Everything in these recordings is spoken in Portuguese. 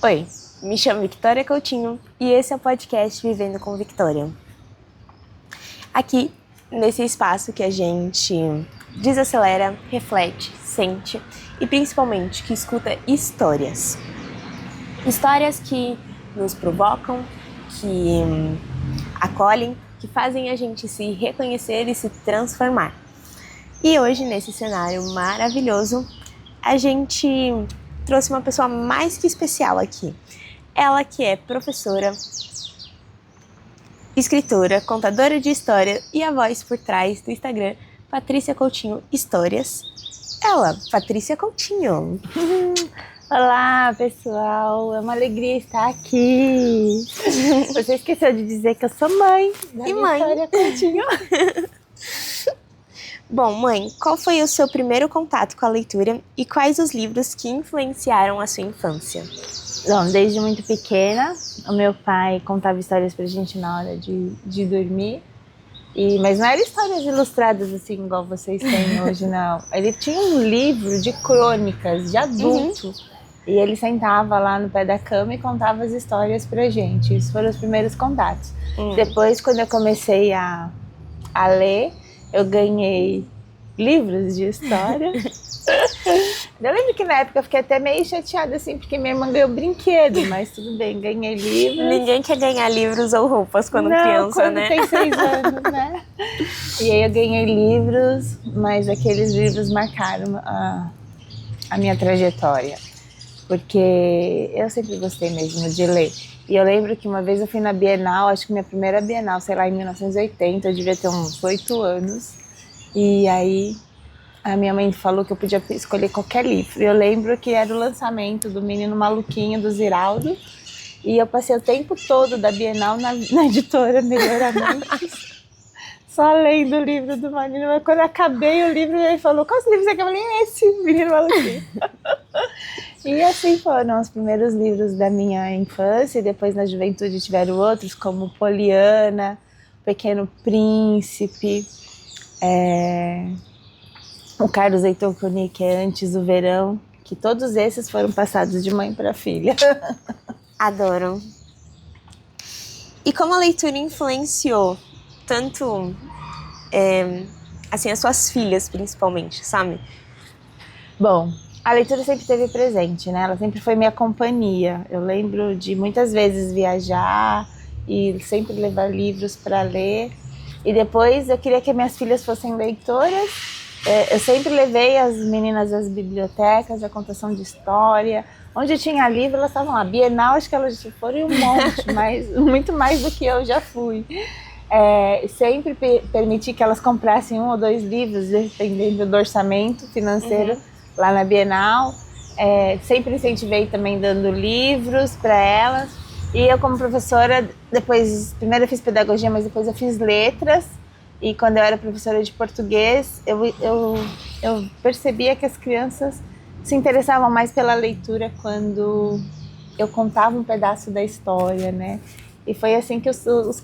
Oi, me chamo Victoria Coutinho e esse é o podcast Vivendo com Victoria. Aqui, nesse espaço que a gente desacelera, reflete, sente e principalmente que escuta histórias. Histórias que nos provocam, que acolhem, que fazem a gente se reconhecer e se transformar. E hoje, nesse cenário maravilhoso, a gente trouxe uma pessoa mais que especial aqui. Ela que é professora, escritora, contadora de história e a voz por trás do Instagram Patrícia Coutinho Histórias. Ela, Patrícia Coutinho. Olá, pessoal. É uma alegria estar aqui. Você esqueceu de dizer que eu sou mãe da Victoria Coutinho. Bom, mãe, qual foi o seu primeiro contato com a leitura e quais os livros que influenciaram a sua infância? Bom, desde muito pequena, o meu pai contava histórias pra gente na hora de dormir. Mas não eram histórias ilustradas assim, igual vocês têm hoje, não. Ele tinha um livro de crônicas de adulto. E ele sentava lá no pé da cama e contava as histórias pra gente. Esses foram os primeiros contatos. Depois, quando eu comecei a ler, eu ganhei livros de história. Eu lembro que na época eu fiquei até meio chateada, assim, porque minha irmã ganhou brinquedo, mas tudo bem, ganhei livros. Ninguém quer ganhar livros ou roupas quando criança, quando né? Tem 6 anos, né? E aí eu ganhei livros, mas aqueles livros marcaram a minha trajetória. Porque eu sempre gostei mesmo de ler. E eu lembro que uma vez eu fui na Bienal, acho que minha primeira Bienal, sei lá, em 1980, eu devia ter uns 8 anos. E aí a minha mãe falou que eu podia escolher qualquer livro. E eu lembro que era o lançamento do Menino Maluquinho, do Ziraldo. E eu passei o tempo todo da Bienal na editora Melhoramentos, só lendo o livro do Menino. Mas quando eu acabei o livro, ele falou, quais livros você quer? Eu falei, esse, Menino Maluquinho. E assim foram os primeiros livros da minha infância, e depois na juventude tiveram outros, como Poliana, Pequeno Príncipe, o Carlos Heitor Coni, que é Antes do Verão, que todos esses foram passados de mãe para filha. Adoro. E como a leitura influenciou tanto, assim, as suas filhas, principalmente, sabe? Bom, a leitura sempre esteve presente, né? Ela sempre foi minha companhia. Eu lembro de muitas vezes viajar e sempre levar livros para ler. E depois eu queria que minhas filhas fossem leitoras. Eu sempre levei as meninas às bibliotecas, a contação de história. Onde tinha livro, elas estavam lá. Bienal, acho que elas foram um monte, mas muito mais do que eu já fui. Sempre permiti que elas comprassem 1 ou 2 livros, dependendo do orçamento financeiro, lá na Bienal. Sempre incentivei também dando livros para elas. E eu, como professora, primeiro eu fiz pedagogia, mas depois eu fiz letras. E quando eu era professora de português, eu percebia que as crianças se interessavam mais pela leitura quando eu contava um pedaço da história, né? E foi assim que os outros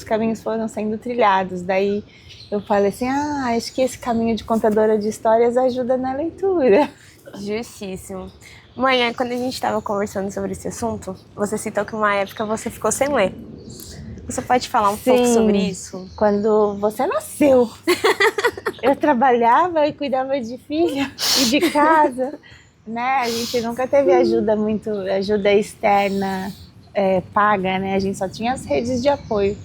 caminhos foram sendo trilhados. Daí eu falei assim, acho que esse caminho de contadora de histórias ajuda na leitura. Justíssimo. Mãe, quando a gente estava conversando sobre esse assunto, você citou que uma época você ficou sem ler. Você pode falar um pouco sobre isso? Quando você nasceu, eu trabalhava e cuidava de filha e de casa, né? A gente nunca teve ajuda externa paga, né? A gente só tinha as redes de apoio.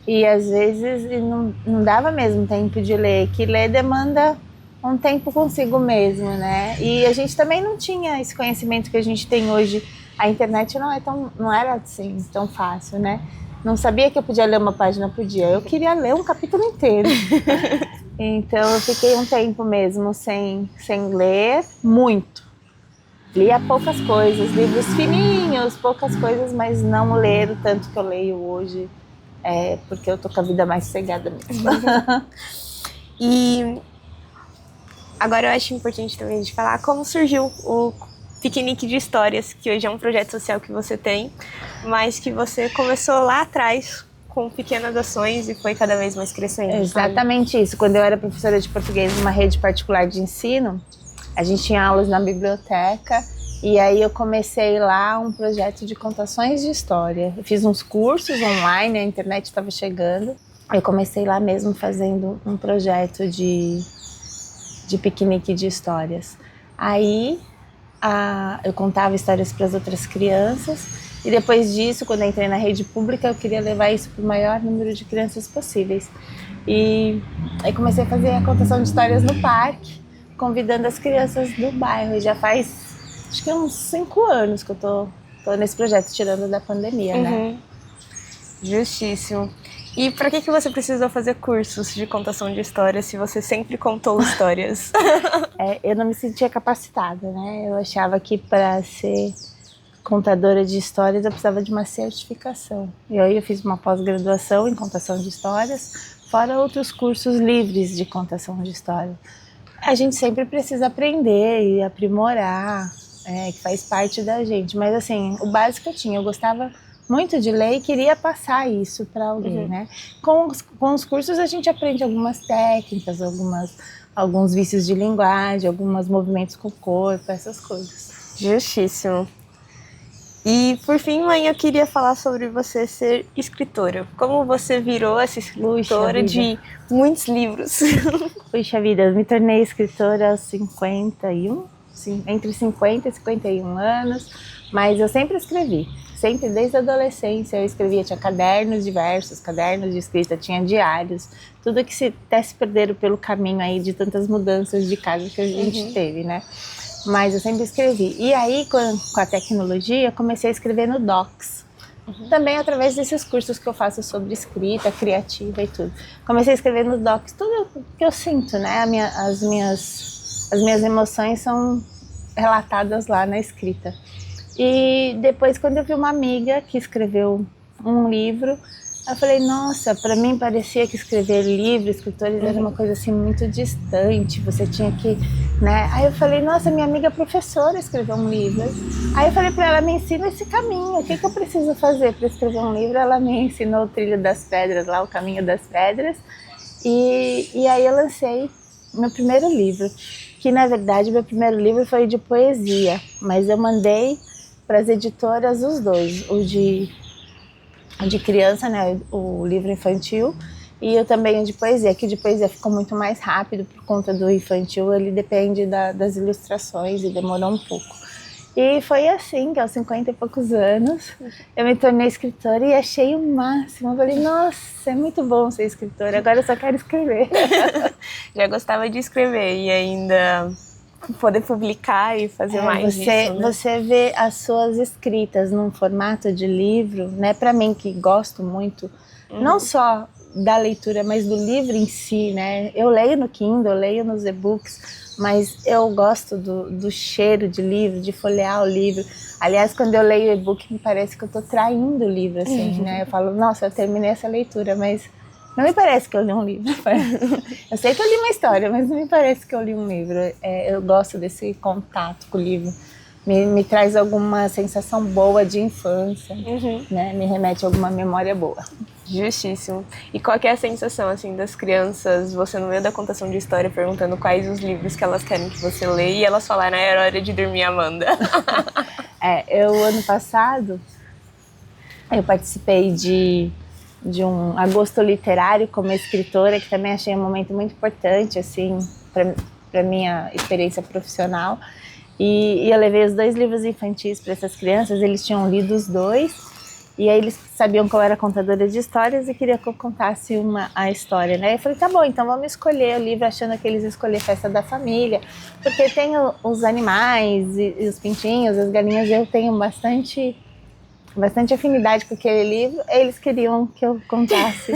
E às vezes não dava mesmo tempo de ler, que ler demanda um tempo consigo mesmo, né? E a gente também não tinha esse conhecimento que a gente tem hoje. A internet não era assim tão fácil, né? Não sabia que eu podia ler uma página por dia, eu queria ler um capítulo inteiro. Então eu fiquei um tempo mesmo sem ler muito. Lia poucas coisas, livros fininhos, poucas coisas, mas não ler o tanto que eu leio hoje, porque eu tô com a vida mais sossegada mesmo. E agora eu acho importante também a gente falar como surgiu o Piquenique de Histórias, que hoje é um projeto social que você tem, mas que você começou lá atrás com pequenas ações e foi cada vez mais crescendo. Exatamente isso. Quando eu era professora de português numa rede particular de ensino, a gente tinha aulas na biblioteca E aí eu comecei lá um projeto de contações de história. Eu fiz uns cursos online, a internet estava chegando. Eu comecei lá mesmo fazendo um projeto de piquenique de histórias. Aí eu contava histórias para as outras crianças. E depois disso, quando eu entrei na rede pública, eu queria levar isso para o maior número de crianças possíveis. E aí comecei a fazer a contação de histórias no parque, convidando as crianças do bairro. E já faz, acho que uns 5 anos que eu tô nesse projeto, tirando da pandemia, né? Justíssimo. E para que você precisou fazer cursos de contação de histórias se você sempre contou histórias? Eu não me sentia capacitada, né? Eu achava que para ser contadora de histórias eu precisava de uma certificação. E aí eu fiz uma pós-graduação em contação de histórias, fora outros cursos livres de contação de história. A gente sempre precisa aprender e aprimorar, que faz parte da gente. Mas assim, o básico eu tinha, eu gostava muito de ler e queria passar isso para alguém, né? Com os cursos a gente aprende algumas técnicas, alguns vícios de linguagem, alguns movimentos com o corpo, essas coisas. Justíssimo. E por fim, mãe, eu queria falar sobre você ser escritora. Como você virou essa escritora de muitos livros? Puxa vida, eu me tornei escritora aos 51, entre 50 e 51 anos, mas eu sempre escrevi. Sempre, desde a adolescência, eu escrevia, tinha cadernos diversos, cadernos de escrita, tinha diários, tudo que até se perderam pelo caminho aí de tantas mudanças de casa que a gente teve, né? Mas eu sempre escrevi. E aí, com a tecnologia, eu comecei a escrever no Docs. Também através desses cursos que eu faço sobre escrita criativa e tudo. Comecei a escrever no Docs tudo que eu sinto, né? As minhas emoções são relatadas lá na escrita. E depois, quando eu vi uma amiga que escreveu um livro, eu falei, nossa, para mim parecia que escrever livro, escritores, era uma coisa assim muito distante, você tinha que, né? Aí eu falei, nossa, minha amiga professora escreveu um livro. Aí eu falei para ela, me ensina esse caminho, o que eu preciso fazer para escrever um livro? Ela me ensinou o Trilho das Pedras, lá o Caminho das Pedras, e aí eu lancei meu primeiro livro, que na verdade meu primeiro livro foi de poesia, mas eu mandei para as editoras os dois, o de criança, né, o livro infantil, e eu também o de poesia, que de poesia ficou muito mais rápido por conta do infantil, ele depende das ilustrações e demorou um pouco. E foi assim que aos 50 e poucos anos eu me tornei escritora e achei o máximo. Eu falei, nossa, é muito bom ser escritora, agora eu só quero escrever. Já gostava de escrever e ainda poder publicar e fazer mais disso, né? Você vê as suas escritas num formato de livro, né? Para mim que gosto muito, não só da leitura, mas do livro em si, né? Eu leio no Kindle, eu leio nos e-books, mas eu gosto do cheiro de livro, de folhear o livro. Aliás, quando eu leio o e-book, me parece que eu tô traindo o livro, assim, né? Eu falo, nossa, eu terminei essa leitura, mas não me parece que eu li um livro. Eu sei que eu li uma história, mas não me parece que eu li um livro. Eu gosto desse contato com o livro. Me traz alguma sensação boa de infância, né? Me remete a alguma memória boa. Justíssimo. E qual que é a sensação, assim, das crianças, você no meio da contação de história, perguntando quais os livros que elas querem que você leia, e elas falaram, era hora de dormir, Amanda. Ano passado, eu participei de um agosto literário como escritora, que também achei um momento muito importante, assim, para minha experiência profissional. E eu levei os 2 livros infantis para essas crianças, eles tinham lido os 2, e aí eles sabiam que eu era contadora de histórias e queria que eu contasse a história, né? Eu falei, tá bom, então vamos escolher o livro, achando que eles escolher Festa da Família, porque tem os animais e os pintinhos, as galinhas, eu tenho bastante afinidade com aquele livro, eles queriam que eu contasse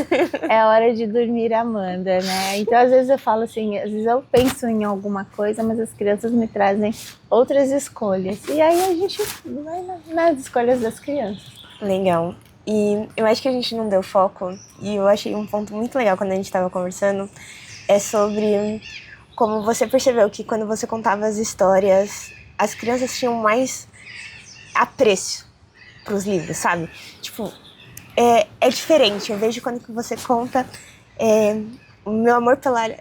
É Hora de Dormir, Amanda, né? Então, às vezes eu falo assim, às vezes eu penso em alguma coisa, mas as crianças me trazem outras escolhas. E aí a gente vai nas escolhas das crianças. Legal. E eu acho que a gente não deu foco, e eu achei um ponto muito legal quando a gente estava conversando, é sobre como você percebeu que quando você contava as histórias, as crianças tinham mais apreço pros livros, sabe? Tipo, é diferente. Eu vejo quando que você conta, o meu amor pela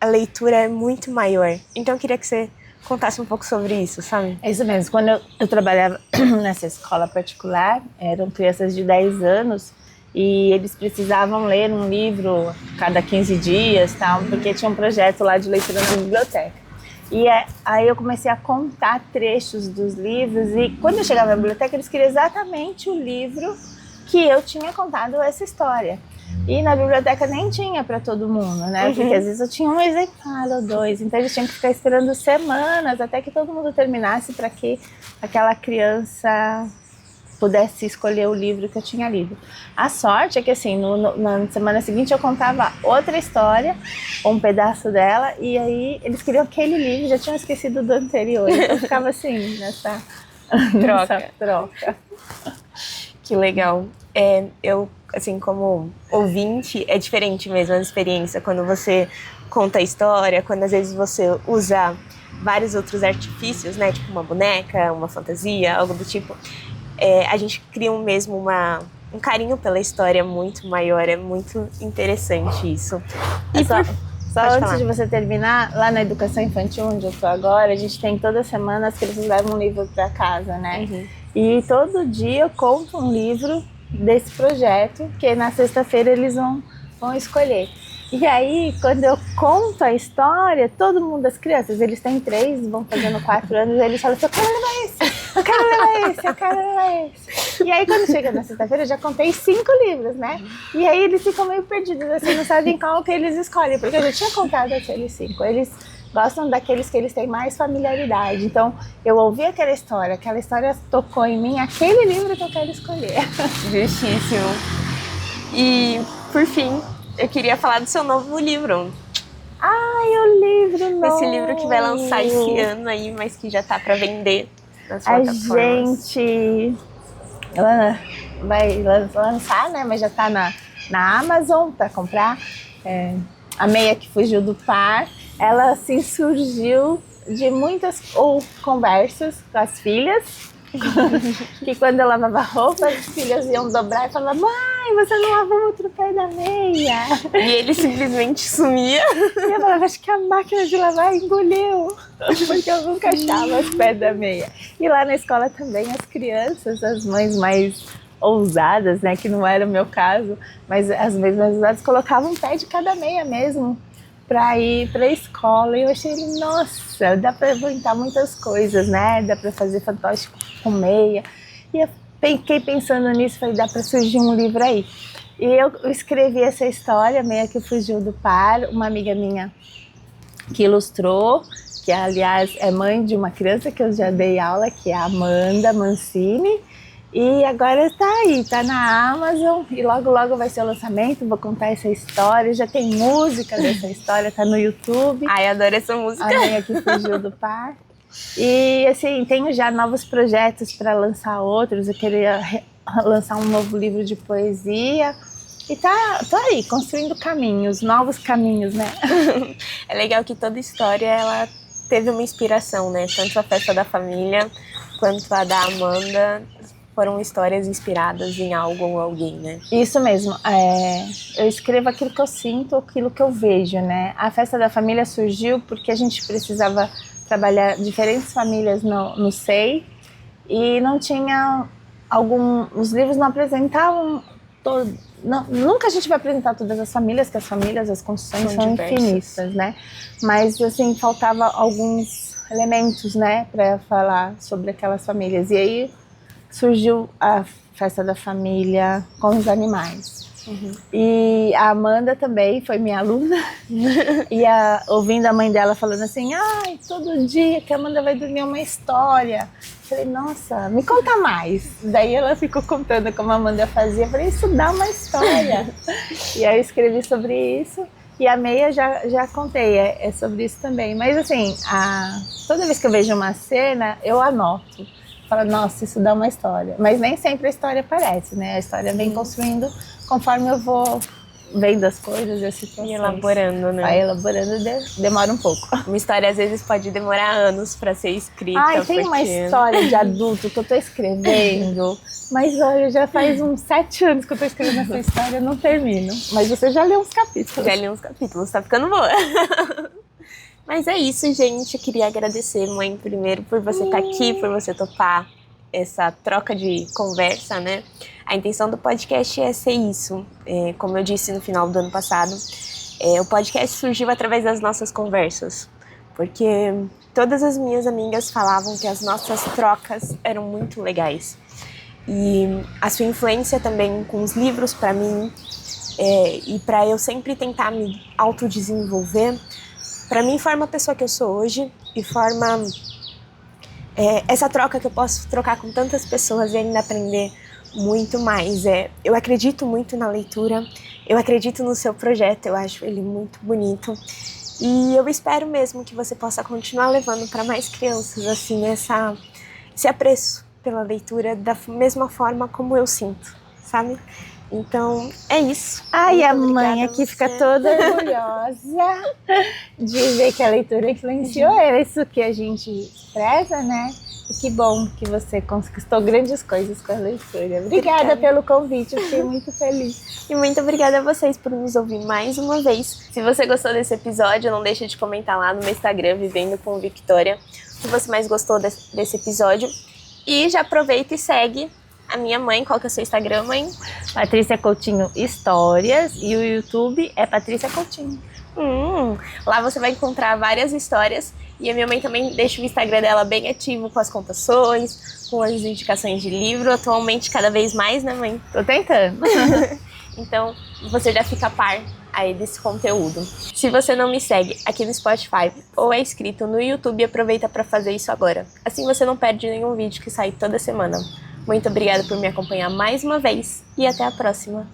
leitura é muito maior. Então eu queria que você contasse um pouco sobre isso, sabe? É isso mesmo. Quando eu trabalhava nessa escola particular, eram crianças de 10 anos e eles precisavam ler um livro cada 15 dias, tal, porque tinha um projeto lá de leitura na biblioteca. E aí eu comecei a contar trechos dos livros e quando eu chegava na biblioteca eles queriam exatamente o livro que eu tinha contado essa história. E na biblioteca nem tinha para todo mundo, né? Porque às vezes eu tinha um exemplar ou dois, então eles tinham que ficar esperando semanas até que todo mundo terminasse para que aquela criança pudesse escolher o livro que eu tinha lido. A sorte é que assim, na semana seguinte eu contava outra história, um pedaço dela, e aí eles queriam aquele livro, já tinham esquecido do anterior, então eu ficava assim, nessa troca. Que legal. Eu, assim, como ouvinte, é diferente mesmo a experiência quando você conta a história, quando às vezes você usa vários outros artifícios, né? Tipo uma boneca, uma fantasia, algo do tipo. A gente cria um carinho pela história muito maior, é muito interessante isso. E Só antes falar. de você terminar, lá na educação infantil, onde eu tô agora, a gente tem toda semana as crianças levam um livro para casa, né? Uhum. E todo dia eu conto um livro desse projeto, que na sexta-feira eles vão escolher. E aí, quando eu conto a história, todo mundo, as crianças, eles têm 3, vão fazendo 4 anos, eles falam assim, eu quero levar esse, eu quero levar esse, eu quero levar esse. E aí, quando chega na sexta-feira, eu já contei 5 livros, né? E aí eles ficam meio perdidos, assim, não sabem qual que eles escolhem, porque eu já tinha contado aqueles 5. Eles gostam daqueles que eles têm mais familiaridade. Então, eu ouvi aquela história tocou em mim, aquele livro que eu quero escolher. Justíssimo. E, por fim, eu queria falar do seu novo livro. Ai, o livro novo! Esse livro que vai lançar esse ano aí, mas que já tá para vender nas plataformas. A gente vai lançar, né? Mas já tá na Amazon para comprar. A Meia que Fugiu do Par, ela assim surgiu de muitas conversas com as filhas, que quando eu lavava roupa, as filhas iam dobrar e falavam, mãe, você não lavou outro pé da meia? E ele simplesmente sumia. E eu falava, acho que a máquina de lavar engoliu, porque eu nunca achava os pés da meia. E lá na escola também as crianças, as mães mais ousadas, né, que não era o meu caso, mas as mães mais ousadas colocavam um pé de cada meia mesmo para ir para a escola. E eu achei, nossa, dá para inventar muitas coisas, né? Dá para fazer fantoche com meia. E eu fiquei pensando nisso, falei, dá para surgir um livro aí. E eu escrevi essa história, Meia que Fugiu do Par, uma amiga minha que ilustrou, que aliás é mãe de uma criança que eu já dei aula, que é a Amanda Mancini. E agora está aí, está na Amazon e logo logo vai ser o lançamento, vou contar essa história, já tem música dessa história, está no YouTube. Ai, adoro essa música. A Meia que Fugiu do Par. E assim, tenho já novos projetos para lançar outros, eu queria lançar um novo livro de poesia. E tô aí, construindo caminhos, novos caminhos, né? É legal que toda história, ela teve uma inspiração, né? Tanto a Festa da Família, quanto a da Amanda, foram histórias inspiradas em algo ou alguém, né? Isso mesmo. Eu escrevo aquilo que eu sinto, aquilo que eu vejo, né? A Festa da Família surgiu porque a gente precisava trabalhar diferentes famílias no SEI e não tinha os livros não apresentavam nunca a gente vai apresentar todas as famílias, que as construções são infinitas, né? Mas assim, faltava alguns elementos, né, para falar sobre aquelas famílias. E aí surgiu a Festa da Família com os animais. Uhum. E a Amanda também foi minha aluna. E ouvindo a mãe dela falando assim, ai, todo dia que a Amanda vai dormir uma história. Eu falei, nossa, me conta mais. Daí ela ficou contando como a Amanda fazia. Eu falei, isso dá uma história. E aí eu escrevi sobre isso. E a Meia já contei, é sobre isso também. Mas assim, toda vez que eu vejo uma cena, eu anoto. Fala, nossa, isso dá uma história. Mas nem sempre a história aparece, né? A história vem construindo conforme eu vou vendo as coisas e as situações. E elaborando, né? Vai elaborando, demora um pouco. Uma história às vezes pode demorar anos para ser escrita. Ai, tem uma história de adulto que eu tô escrevendo, mas olha, já faz uns 7 anos que eu tô escrevendo essa história, eu não termino. Mas você já leu uns capítulos. Já li uns capítulos, tá ficando boa. Mas é isso, gente. Eu queria agradecer, mãe, primeiro, por você estar aqui, por você topar essa troca de conversa, né? A intenção do podcast é ser isso. Como eu disse no final do ano passado, o podcast surgiu através das nossas conversas. Porque todas as minhas amigas falavam que as nossas trocas eram muito legais. E a sua influência também com os livros para mim, e para eu sempre tentar me autodesenvolver, para mim forma a pessoa que eu sou hoje e forma essa troca que eu posso trocar com tantas pessoas e ainda aprender muito mais. Eu acredito muito na leitura, eu acredito no seu projeto, eu acho ele muito bonito. E eu espero mesmo que você possa continuar levando para mais crianças assim esse apreço pela leitura da mesma forma como eu sinto, sabe? Então, é isso. Ai, muito a mãe obrigada aqui fica toda orgulhosa de ver que a leitura influenciou isso que a gente preza, né? E que bom que você conquistou grandes coisas com a leitura. Obrigada pelo convite, eu fiquei muito feliz. E muito obrigada a vocês por nos ouvir mais uma vez. Se você gostou desse episódio, não deixa de comentar lá no meu Instagram, Vivendo com Victoria, o que você mais gostou desse episódio. E já aproveita e segue a minha mãe. Qual que é o seu Instagram, mãe? Patrícia Coutinho Histórias, e o YouTube é Patrícia Coutinho. Lá você vai encontrar várias histórias. E a minha mãe também deixa o Instagram dela bem ativo com as contações, com as indicações de livro. Atualmente, cada vez mais, né, mãe? Tô tentando. Então, você já fica a par aí desse conteúdo. Se você não me segue aqui no Spotify ou é inscrito no YouTube, aproveita para fazer isso agora. Assim você não perde nenhum vídeo que sai toda semana. Muito obrigada por me acompanhar mais uma vez e até a próxima.